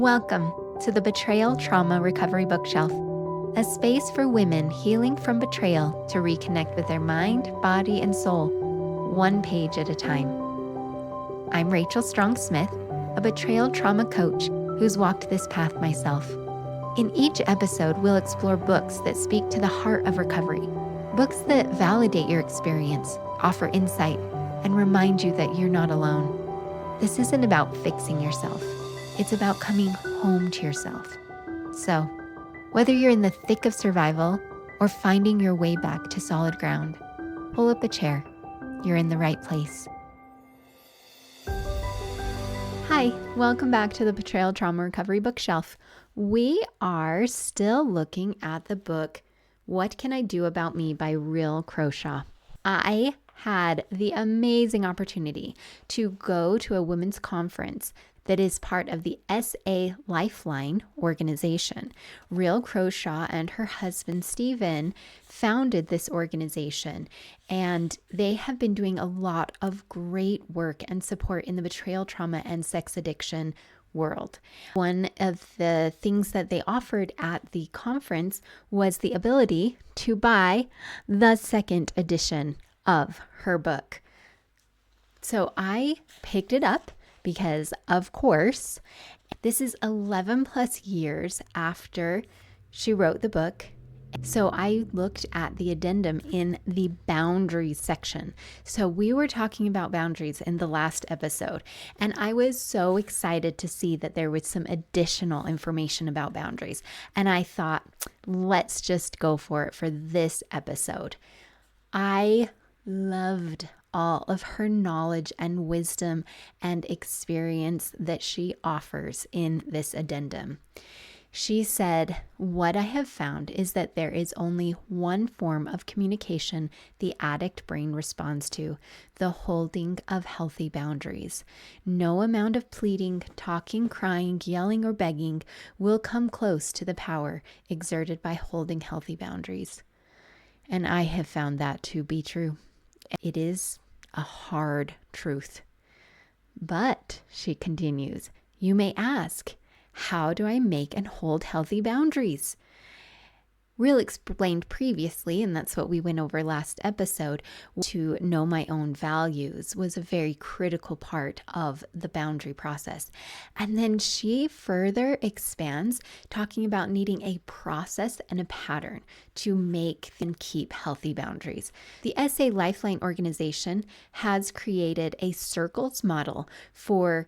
Welcome to the Betrayal Trauma Recovery Bookshelf, a space for women healing from betrayal to reconnect with their mind, body, and soul, one page at a time. I'm Rachel Strong-Smith, a betrayal trauma coach who's walked this path myself. In each episode, we'll explore books that speak to the heart of recovery, books that validate your experience, offer insight, and remind you that you're not alone. This isn't about fixing yourself. It's about coming home to yourself. So, whether you're in the thick of survival or finding your way back to solid ground, pull up a chair. You're in the right place. Hi, welcome back to the Betrayal Trauma Recovery Bookshelf. We are still looking at the book, What Can I Do About Me by Ryhll Crowshaw. I had the amazing opportunity to go to a women's conference that is part of the SA Lifeline organization. Ryhll Crowshaw and her husband, Stephen, founded this organization, and they have been doing a lot of great work and support in the betrayal, trauma, and sex addiction world. One of the things that they offered at the conference was the ability to buy the second edition of her book. So I picked it up because, of course, this is 11 plus years after she wrote the book. So I looked at the addendum in the boundaries section. So we were talking about boundaries in the last episode, and I was so excited to see that there was some additional information about boundaries. And I thought, let's just go for it for this episode. I loved all of her knowledge and wisdom and experience that she offers in this addendum. She said, "What I have found is that there is only one form of communication the addict brain responds to, the holding of healthy boundaries. No amount of pleading, talking, crying, yelling, or begging will come close to the power exerted by holding healthy boundaries." And I have found that to be true. It is a hard truth. But, she continues, you may ask, how do I make and hold healthy boundaries? Ryhll explained previously, and that's what we went over last episode, to know my own values was a very critical part of the boundary process. And then she further expands, talking about needing a process and a pattern to make and keep healthy boundaries. The SA Lifeline organization has created a circles model for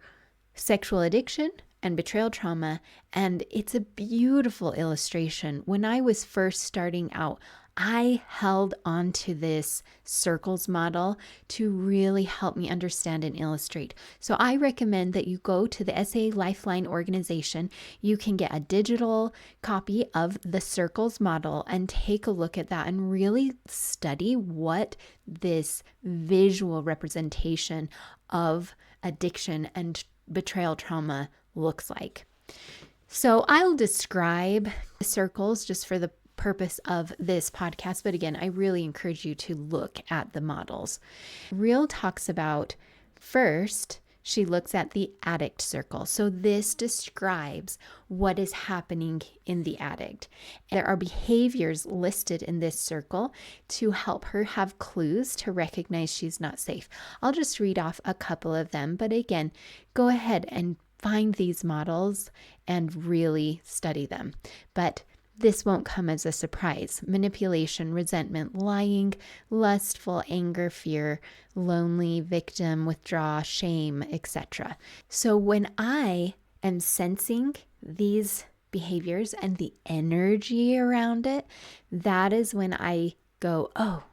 sexual addiction and betrayal trauma, and it's a beautiful illustration. When I was first starting out, I held onto this circles model to really help me understand and illustrate. So I recommend that you go to the SA Lifeline organization. You can get a digital copy of the circles model and take a look at that and really study what this visual representation of addiction and betrayal trauma looks like. So I'll describe the circles just for the purpose of this podcast. But again, I really encourage you to look at the models. Ryhll talks about, first, she looks at the addict circle. So this describes what is happening in the addict. There are behaviors listed in this circle to help her have clues to recognize she's not safe. I'll just read off a couple of them. But again, go ahead and find these models and really study them. But this won't come as a surprise. Manipulation, resentment, lying, lustful, anger, fear, lonely, victim, withdraw, shame, etc. So when I am sensing these behaviors and the energy around it, that is when I go, oh,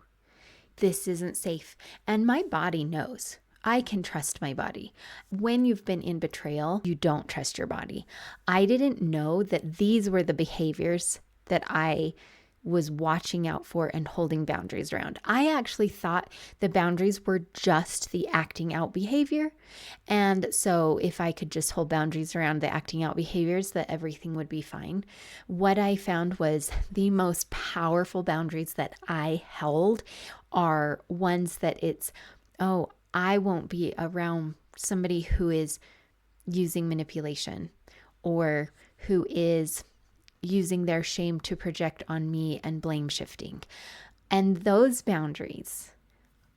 this isn't safe. And my body knows. I can trust my body. When you've been in betrayal, you don't trust your body. I didn't know that these were the behaviors that I was watching out for and holding boundaries around. I actually thought the boundaries were just the acting out behavior. And so if I could just hold boundaries around the acting out behaviors, that everything would be fine. What I found was the most powerful boundaries that I held are ones that it's, oh, I won't be around somebody who is using manipulation, or who is using their shame to project on me and blame shifting. And those boundaries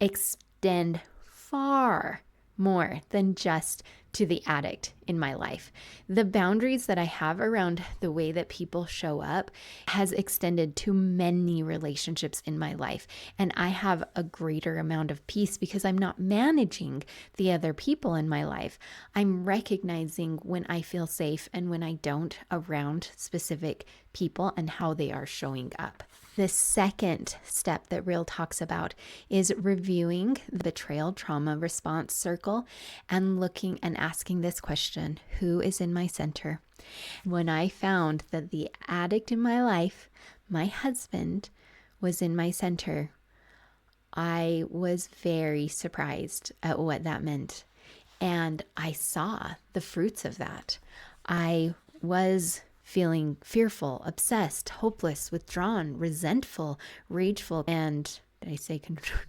extend far more than just to the addict in my life. The boundaries that I have around the way that people show up has extended to many relationships in my life. And I have a greater amount of peace because I'm not managing the other people in my life. I'm recognizing when I feel safe and when I don't around specific people and how they are showing up. The second step that Ryhll talks about is reviewing the betrayal trauma response circle and looking and asking this question: who is in my center? When I found that the addict in my life, my husband, was in my center, I was very surprised at what that meant. And I saw the fruits of that. I was feeling fearful, obsessed, hopeless, withdrawn, resentful, rageful, and did I say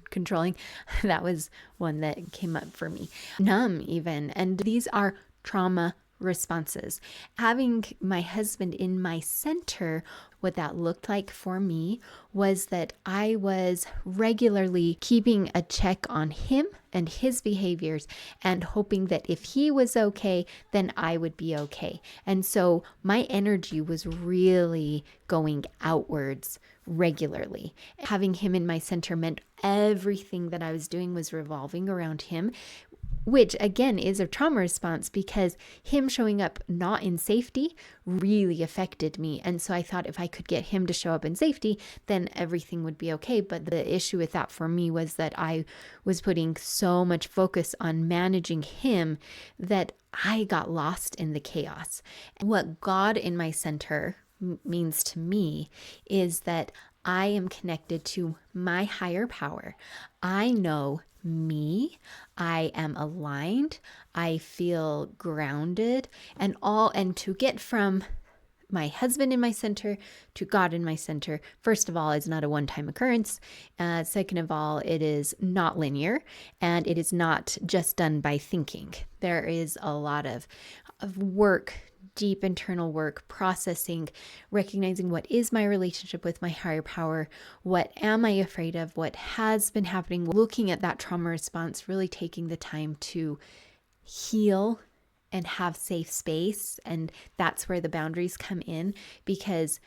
controlling? That was one that came up for me. Numb even. And these are trauma responses. Having my husband in my center, what that looked like for me was that I was regularly keeping a check on him and his behaviors and hoping that if he was okay, then I would be okay. And so my energy was really going outwards regularly. Having him in my center meant everything that I was doing was revolving around him, which again is a trauma response because him showing up not in safety really affected me. And so I thought if I could get him to show up in safety, then everything would be okay. But the issue with that for me was that I was putting so much focus on managing him that I got lost in the chaos. What God in my center means to me is that I am connected to my higher power. I know me, I am aligned, I feel grounded, and to get from my husband in my center to God in my center, first of all, is not a one-time occurrence. Second of all, it is not linear, and it is not just done by thinking. There is a lot of work, deep internal work, processing, recognizing what is my relationship with my higher power, what am I afraid of, what has been happening, looking at that trauma response, really taking the time to heal and have safe space. And that's where the boundaries come in, because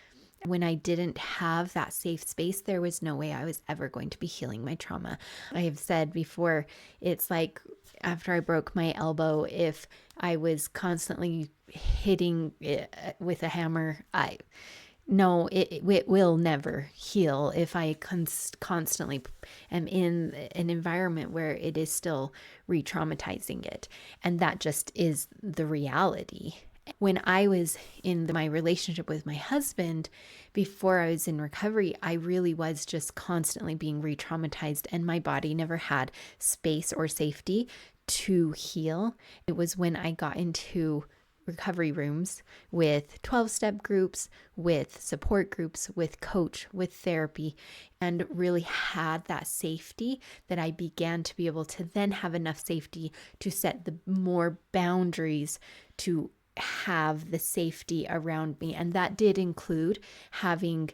when I didn't have that safe space, there was no way I was ever going to be healing my trauma. I have said before, it's like after I broke my elbow, if I was constantly hitting it with a hammer, it will never heal if I constantly am in an environment where it is still re-traumatizing it. And that just is the reality. When I was in my relationship with my husband, before I was in recovery, I really was just constantly being re-traumatized, and my body never had space or safety to heal. It was when I got into recovery rooms with 12-step groups, with support groups, with coach, with therapy, and really had that safety that I began to be able to then have enough safety to set the more boundaries to have the safety around me. And that did include having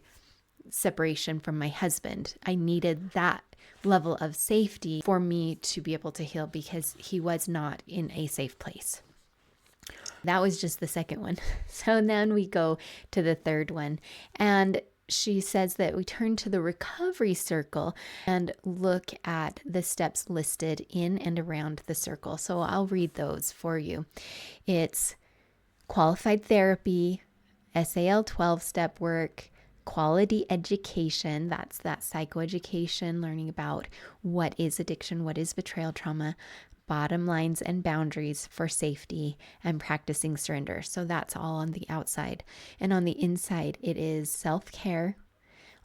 separation from my husband. I needed that level of safety for me to be able to heal because he was not in a safe place. That was just the second one. So then we go to the third one. And she says that we turn to the recovery circle and look at the steps listed in and around the circle. So I'll read those for you. It's qualified therapy, SAL 12-step work, quality education, that's that psychoeducation, learning about what is addiction, what is betrayal trauma, bottom lines and boundaries for safety, and practicing surrender. So that's all on the outside. And on the inside, it is self-care,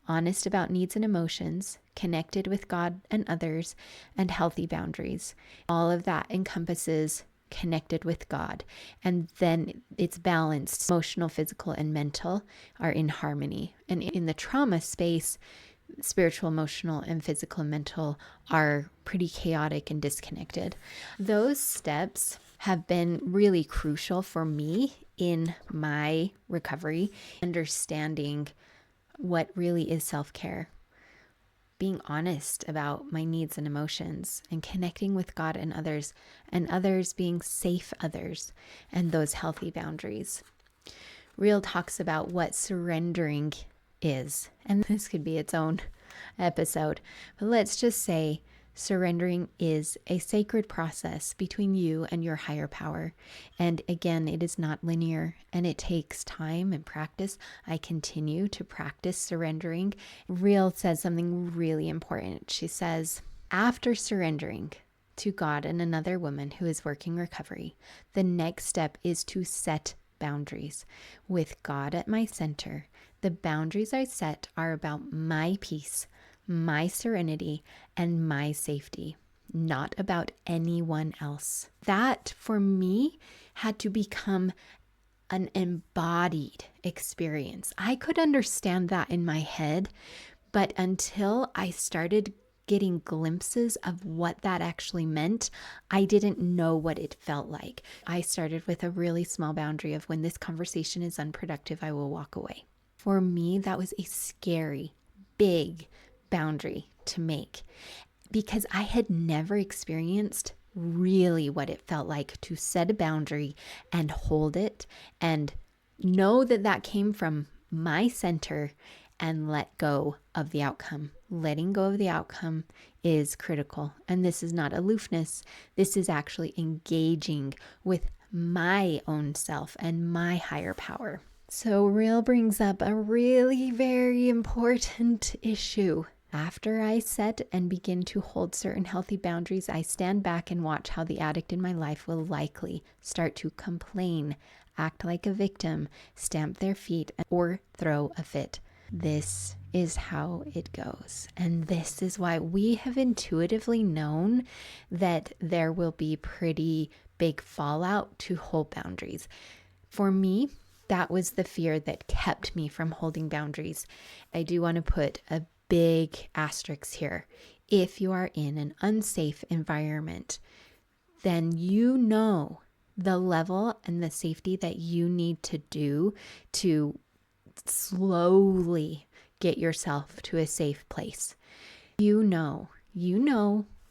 honest about needs and emotions, connected with God and others, and healthy boundaries. All of that encompasses connected with God. And then it's balanced. Emotional, physical, and mental are in harmony. And in the trauma space, spiritual, emotional, and physical and mental are pretty chaotic and disconnected. Those steps have been really crucial for me in my recovery, understanding what really is self-care, being honest about my needs and emotions, and connecting with God and others being safe others, and those healthy boundaries. Ryhll talks about what surrendering is, and this could be its own episode, but let's just say surrendering is a sacred process between you and your higher power. And again, it is not linear and it takes time and practice. I continue to practice surrendering. Ryhll says something really important. She says, after surrendering to God and another woman who is working recovery, the next step is to set boundaries. With God at my center, the boundaries I set are about my peace, my serenity, and my safety, not about anyone else. That, for me, had to become an embodied experience. I could understand that in my head, but until I started getting glimpses of what that actually meant, I didn't know what it felt like. I started with a really small boundary of, when this conversation is unproductive, I will walk away. For me, that was a scary, big boundary to make, because I had never experienced really what it felt like to set a boundary and hold it and know that that came from my center and let go of the outcome. Letting go of the outcome is critical. And this is not aloofness. This is actually engaging with my own self and my higher power. So Ryhll brings up a really very important issue. After I set and begin to hold certain healthy boundaries, I stand back and watch how the addict in my life will likely start to complain, act like a victim, stamp their feet, or throw a fit. This is how it goes. And this is why we have intuitively known that there will be pretty big fallout to hold boundaries. For me, that was the fear that kept me from holding boundaries. I do want to put a big asterisk here. If you are in an unsafe environment, then you know the level and the safety that you need to do to slowly get yourself to a safe place. You know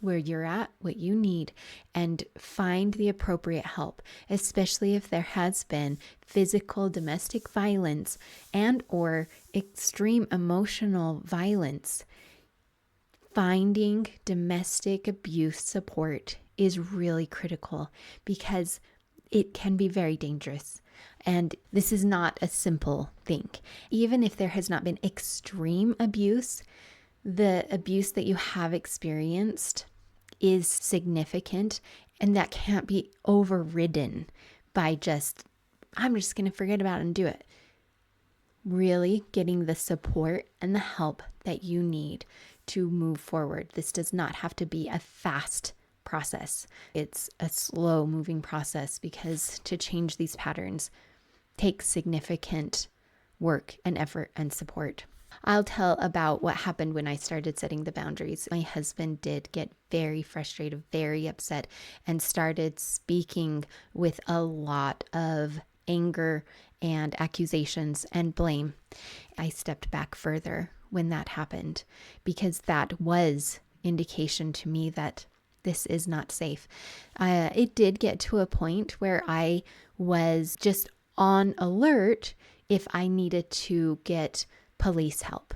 where you're at, what you need, and find the appropriate help, especially if there has been physical domestic violence and or extreme emotional violence. Finding domestic abuse support is really critical because it can be very dangerous. And this is not a simple thing. Even if there has not been extreme abuse, the abuse that you have experienced is significant, and that can't be overridden by I'm just going to forget about it and do it. Really getting the support and the help that you need to move forward. This does not have to be a fast process. It's a slow moving process, because to change these patterns takes significant work and effort and support. I'll tell about what happened when I started setting the boundaries. My husband did get very frustrated, very upset, and started speaking with a lot of anger and accusations and blame. I stepped back further when that happened, because that was indication to me that this is not safe. It did get to a point where I was just on alert if I needed to get police help.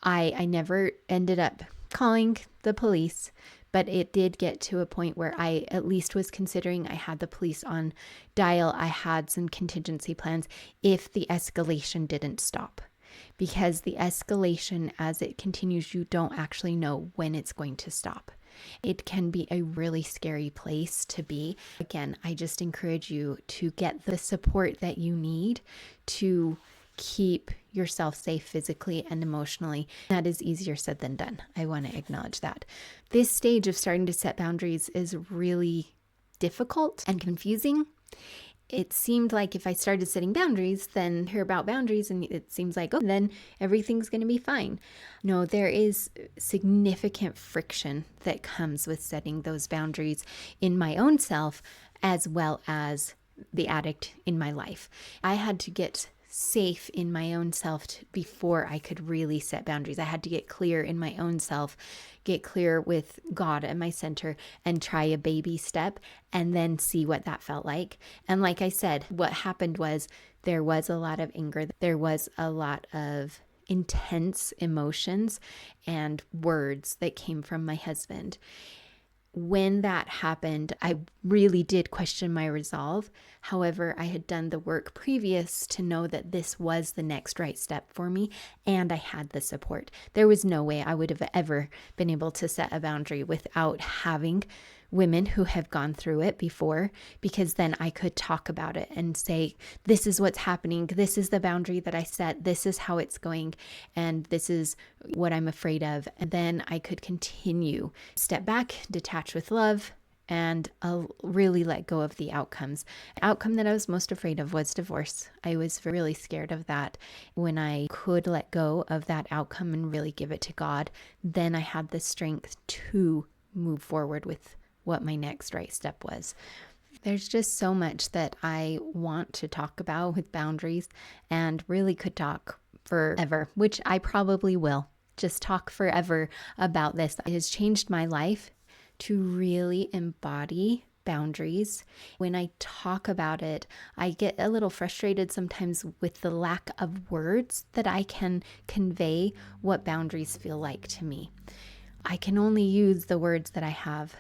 I never ended up calling the police, but it did get to a point where I at least was considering. I had the police on dial. I had some contingency plans if the escalation didn't stop, because the escalation, as it continues, you don't actually know when it's going to stop. It can be a really scary place to be. Again, I just encourage you to get the support that you need to keep yourself safe physically and emotionally. That is easier said than done. I want to acknowledge that. This stage of starting to set boundaries is really difficult and confusing. It seemed like if I started setting boundaries, then hear about boundaries, and it seems like, then everything's going to be fine. No, there is significant friction that comes with setting those boundaries in my own self, as well as the addict in my life. I had to get safe in my own self before I could really set boundaries. I had to get clear in my own self, get clear with God at my center, and try a baby step and then see what that felt like. And like I said, what happened was there was a lot of anger. There was a lot of intense emotions and words that came from my husband. When that happened, I really did question my resolve. However, I had done the work previous to know that this was the next right step for me, and I had the support. There was no way I would have ever been able to set a boundary without having women who have gone through it before, because then I could talk about it and say, this is what's happening. This is the boundary that I set. This is how it's going. And this is what I'm afraid of. And then I could continue, step back, detach with love, and I'll really let go of the outcomes. The outcome that I was most afraid of was divorce. I was really scared of that. When I could let go of that outcome and really give it to God, then I had the strength to move forward with what my next right step was. There's just so much that I want to talk about with boundaries, and really could talk forever, which I probably will. Just talk forever about this. It has changed my life to really embody boundaries. When I talk about it, I get a little frustrated sometimes with the lack of words that I can convey what boundaries feel like to me. I can only use the words that I have.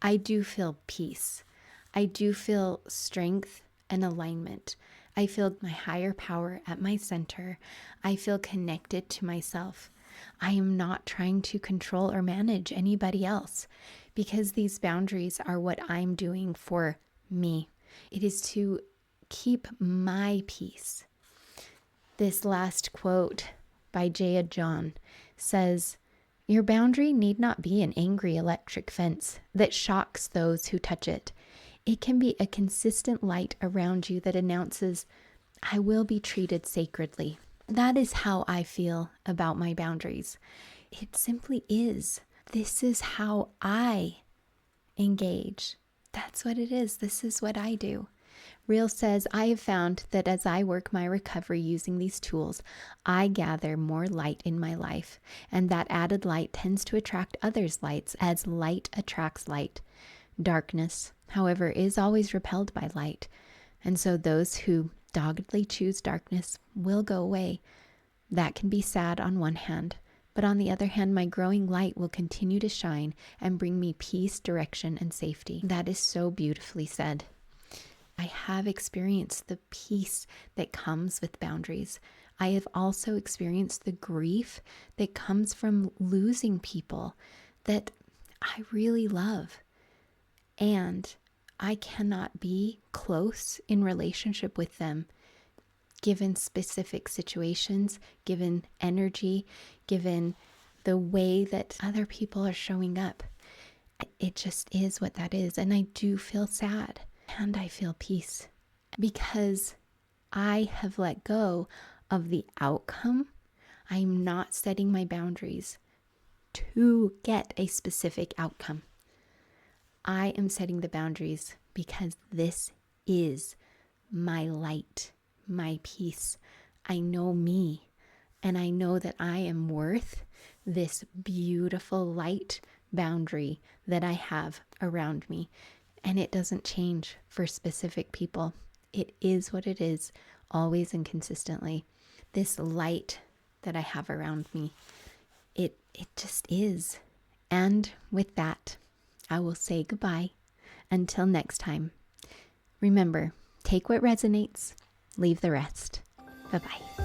I do feel peace. I do feel strength and alignment. I feel my higher power at my center. I feel connected to myself. I am not trying to control or manage anybody else, because these boundaries are what I'm doing for me. It is to keep my peace. This last quote by Jaya John says, "Your boundary need not be an angry electric fence that shocks those who touch it. It can be a consistent light around you that announces, 'I will be treated sacredly.'" That is how I feel about my boundaries. It simply is. This is how I engage. That's what it is. This is what I do. Ryhll says, "I have found that as I work my recovery using these tools, I gather more light in my life, and that added light tends to attract others' lights as light attracts light. Darkness, however, is always repelled by light, and so those who doggedly choose darkness will go away. That can be sad on one hand, but on the other hand, my growing light will continue to shine and bring me peace, direction, and safety." That is so beautifully said. I have experienced the peace that comes with boundaries. I have also experienced the grief that comes from losing people that I really love. And I cannot be close in relationship with them, given specific situations, given energy, given the way that other people are showing up. It just is what that is. And I do feel sad. And I feel peace because I have let go of the outcome. I'm not setting my boundaries to get a specific outcome. I am setting the boundaries because this is my light, my peace. I know me, and I know that I am worth this beautiful light boundary that I have around me. And it doesn't change for specific people. It is what it is, always and consistently. This light that I have around me, it just is. And with that, I will say goodbye until next time. Remember, take what resonates, leave the rest. Bye-bye.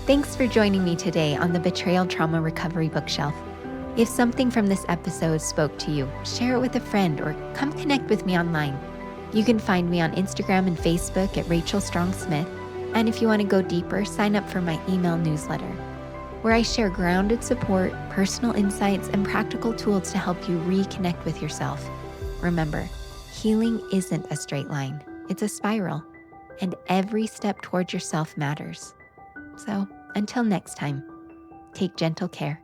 Thanks for joining me today on the Betrayal Trauma Recovery Bookshelf. If something from this episode spoke to you, share it with a friend or come connect with me online. You can find me on Instagram and Facebook at Rachel Strong Smith. And if you want to go deeper, sign up for my email newsletter, where I share grounded support, personal insights, and practical tools to help you reconnect with yourself. Remember, healing isn't a straight line. It's a spiral, and every step towards yourself matters. So until next time, take gentle care.